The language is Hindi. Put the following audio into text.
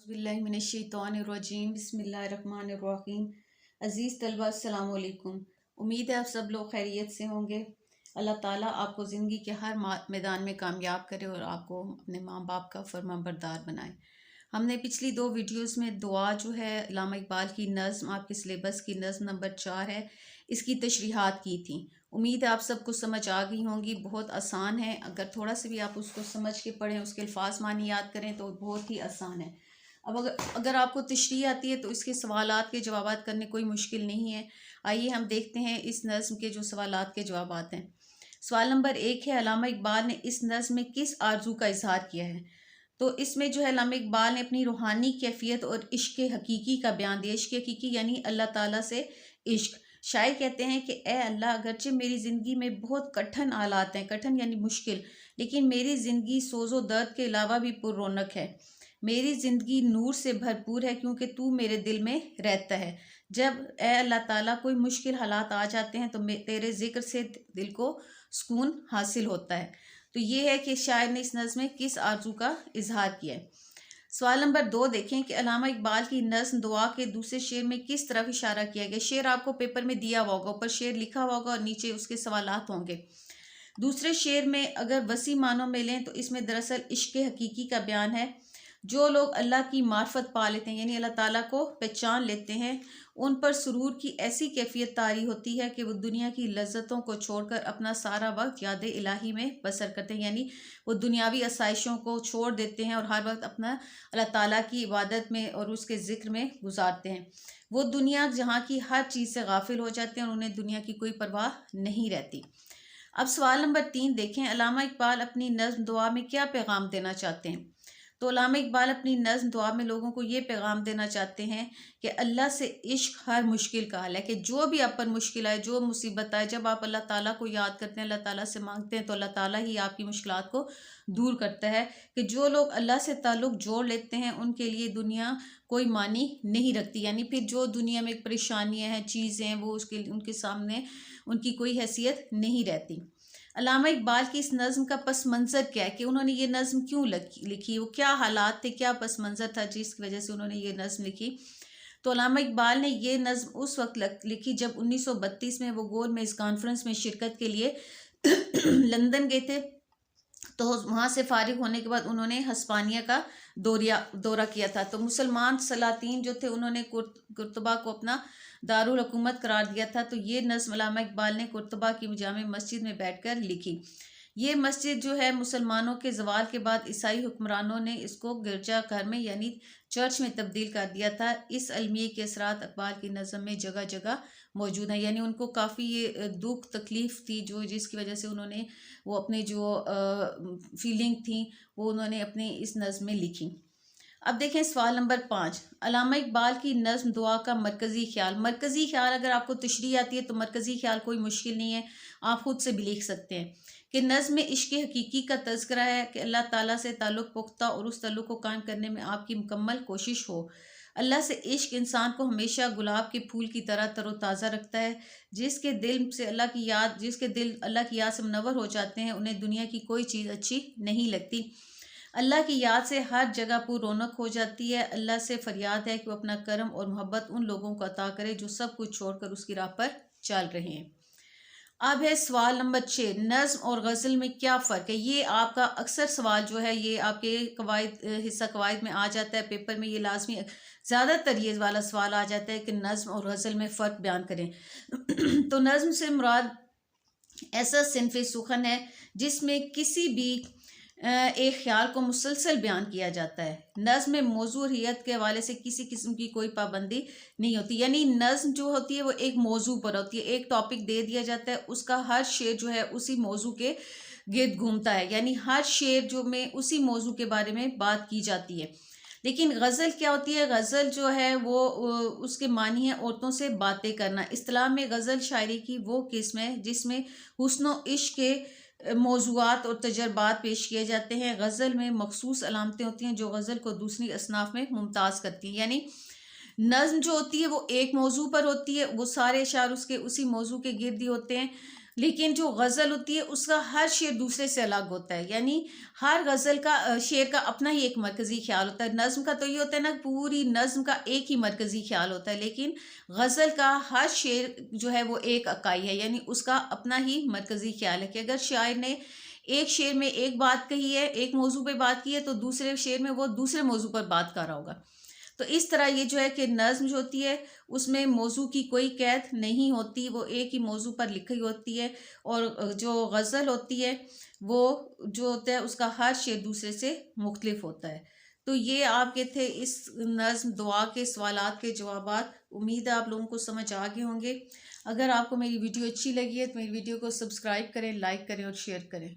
औज़ुबिल्लाहिमिनश्शैतानिर्रजीम बिस्मिल्लाहिर्रहमानिर्रहीम। अज़ीज़ तलबा अस्सलाम वालेकुम। उम्मीद है आप सब लोग खैरियत से होंगे। अल्लाह ताला आपको ज़िंदगी के हर मैदान में कामयाब करे और आपको अपने माँ बाप का फरमाबरदार बनाए। हमने पिछली दो वीडियोस में दुआ जो है अल्लामा इकबाल की नज़्म, आपके सिलेबस की नज़्म नंबर 4 है, इसकी तशरीहात की थी। उम्मीद है आप सबको समझ आ गई होंगी। बहुत आसान है, अगर थोड़ा सा भी आप उसको समझ के पढ़ें, उसके अल्फाज मानी याद करें तो बहुत ही आसान है। अब अगर आपको तशरीह आती है तो इसके सवालात के जवाबात करने कोई मुश्किल नहीं है। आइए हम देखते हैं इस नज़्म के जो सवालात के जवाबात हैं। सवाल नंबर 1 है, अल्लामा इकबाल ने इस नज़्म में किस आरजू का इजहार किया है? तो इसमें जो है अल्लामा इकबाल ने अपनी रूहानी कैफियत और इश्क हकीकी का बयान दिया। इश्क हकीकी यानी अल्लाह ताला से इश्क। शायर कहते हैं कि ए अल्लाह, अगरचे मेरी ज़िंदगी में बहुत कठिन हालात हैं, कठिन यानी मुश्किल, लेकिन मेरी ज़िंदगी सोज़ो दर्द के अलावा भी पुररौनक है। मेरी ज़िंदगी नूर से भरपूर है क्योंकि तू मेरे दिल में रहता है। जब ए अल्लाह ताला कोई मुश्किल हालात आ जाते हैं तो तेरे ज़िक्र से दिल को सुकून हासिल होता है। तो ये है कि शायर ने इस नज़्म में किस आरज़ू का इजहार किया है। सवाल नंबर 2 देखें कि अल्लामा इकबाल की नज़्म दुआ के दूसरे शेर में किस तरफ इशारा किया गया। शेर आपको पेपर में दिया हुआ होगा, ऊपर शेर लिखा हुआ होगा और नीचे उसके सवालात होंगे। दूसरे शेर में अगर वसी मानों में लें तो इसमें दरअसल इश्क हकीकी का बयान है। जो लोग अल्लाह की मार्फत पा लेते हैं यानी अल्लाह ताला को पहचान लेते हैं, उन पर सुरूर की ऐसी कैफियत तारी होती है कि वो दुनिया की लज्जतों को छोड़कर अपना सारा वक्त याद इलाही में बसर करते हैं। यानी वो दुनियावी आसाइशों को छोड़ देते हैं और हर वक्त अपना अल्लाह ताला की इबादत में और उसके ज़िक्र में गुजारते हैं। वो दुनिया जहाँ की हर चीज़ से गाफिल हो जाते हैं और उन्हें दुनिया की कोई परवाह नहीं रहती। अब सवाल नंबर 3 देखें, अल्लामा इकबाल अपनी नज़्म दुआ में क्या पैगाम देना चाहते हैं? तो अल्लामा इकबाल अपनी नज़्म दुआ में लोगों को ये पैगाम देना चाहते हैं कि अल्लाह से इश्क हर मुश्किल का हल है। कि जो भी आप पर मुश्किल आए, जो मुसीबत आए, जब आप अल्लाह ताला को याद करते हैं, अल्लाह ताला से मांगते हैं तो अल्लाह ताला ही आपकी मुश्किलात को दूर करता है। कि जो लोग अल्लाह से ताल्लुक़ जोड़ लेते हैं उनके लिए दुनिया कोई मानी नहीं रखती। यानी फिर जो दुनिया में परेशानियाँ हैं, चीज़ें हैं, वो उसके उनके सामने उनकी कोई हैसियत नहीं रहती। अल्लामा इकबाल की इस नज़्म का पस मंज़र क्या है, कि उन्होंने ये नज़्म क्यों लिखी, वो क्या हालात थे, क्या पस मंज़र था जिसकी वजह से उन्होंने ये नज़्म लिखी? तो अल्लामा इकबाल ने ये नज़्म उस वक्त लिखी जब 1932 में वो गोल मेज़ कॉन्फ्रेंस में शिरकत के लिए लंदन गए थे। तो वहाँ से फारिग होने के बाद उन्होंने हस्पानिया का दौरा किया था। तो मुसलमान सलातीन जो थे उन्होंने कुर्तबा को अपना दारुल हुकूमत करार दिया था। तो ये नज़्म अल्लामा इकबाल ने कुर्तबा की जामे मस्जिद में बैठकर लिखी। ये मस्जिद जो है मुसलमानों के ज़वाल के बाद ईसाई हुक्मरानों ने इसको गिरजा घर में यानी चर्च में तब्दील कर दिया था। इस अलमिये के असरात इकबाल की नज़्म में जगह जगह मौजूद हैं। यानी उनको काफ़ी ये दुख तकलीफ़ थी जो जिसकी वजह से उन्होंने वो अपने जो फीलिंग थी वो उन्होंने अपने इस नज़्म में लिखी। अब देखें सवाल नंबर 5, अल्लामा इकबाल की नज़्म दुआ का मरकज़ी ख्याल। मरकज़ी ख्याल अगर आपको तशरीह आती है तो मरकज़ी ख्याल कोई मुश्किल नहीं है, आप खुद से भी लिख सकते हैं। कि नज़्म में इश्क हकीकी का तज़किरा है कि अल्लाह ताला से ताल्लुक़ पुख्ता और उस ताल्लुक़ को कायम करने में आपकी मुकम्मल कोशिश हो। अल्लाह से इश्क इंसान को हमेशा गुलाब के फूल की तरह तरोताज़ा रखता है। जिसके दिल अल्लाह की याद से मुनव्वर हो जाते हैं, उन्हें दुनिया की कोई चीज़ अच्छी नहीं लगती। अल्लाह की याद से हर जगह पर रौनक हो जाती है। अल्लाह से फरियाद है कि वो अपना करम और मोहब्बत उन लोगों को अता करे जो सब कुछ छोड़कर उसकी राह पर चल रहे हैं। अब है सवाल नंबर 6, नज़्म और गज़ल में क्या फ़र्क है? ये आपका अक्सर सवाल जो है ये आपके हिस्सा कवायद में आ जाता है, पेपर में ये लाजमी ज़्यादातर ये वाला सवाल आ जाता है कि नज़्म और गज़ल में फ़र्क बयान करें। तो नज़्म से मुराद ऐसा सिन्फ़ सुखन है जिसमें किसी भी एक ख्याल को मुसलसल बयान किया जाता है। नज़्म में मौजू हियत के हवाले से किसी किस्म की कोई पाबंदी नहीं होती। यानी नज़्म जो होती है वो एक मौजू पर होती है, एक टॉपिक दे दिया जाता है, उसका हर शेर जो है उसी मौजू के गिर्द घूमता है। यानी हर शेर जो में उसी मौजू के बारे में बात की जाती है। लेकिन गज़ल क्या होती है? गज़ल जो है वो उसके मानी है औरतों से बातें करना। इस्तिलाह में गज़ल शायरी की वो किस्म है जिसमें हुस्न व इश्क के मौज़ूआत और तजर्बात पेश किए जाते हैं। गज़ल में मखसूस अलामतें होती हैं जो गज़ल को दूसरी असनाफ में मुमताज़ करती हैं। यानी नज़्म जो होती है वो एक मौजू पर होती है, वो सारे अशार उसके उसी मौजू के गिर्द ही होते हैं। लेकिन जो गज़ल होती है उसका हर शेर दूसरे से अलग होता है, यानी हर गज़ल का शेर का अपना ही एक मरकज़ी ख़्याल होता है। नज़्म का तो ये होता है ना, पूरी नज़्म का एक ही मरकज़ी ख़्याल होता है, लेकिन गज़ल का हर शेर जो है वो एक इकाई है, यानी उसका अपना ही मरकज़ी ख़्याल है कि अगर शायर ने एक शेर में एक बात कही है, एक मौज़ू पे बात की है, तो दूसरे शेर में वो दूसरे मौज़ू पर बात कर रहा होगा। तो इस तरह ये जो है कि नज़्म जो होती है उसमें मौज़ू की कोई कैद नहीं होती, वो एक ही मौज़ू पर लिखी होती है। और जो गज़ल होती है वो जो होता है उसका हर शेर दूसरे से मुख्तलिफ होता है। तो ये आपके थे इस नज़्म दुआ के सवालात के जवाबात। उम्मीद है आप लोगों को समझ आ गए होंगे। अगर आपको मेरी वीडियो अच्छी लगी है तो मेरी वीडियो को सब्सक्राइब करें, लाइक करें और शेयर करें।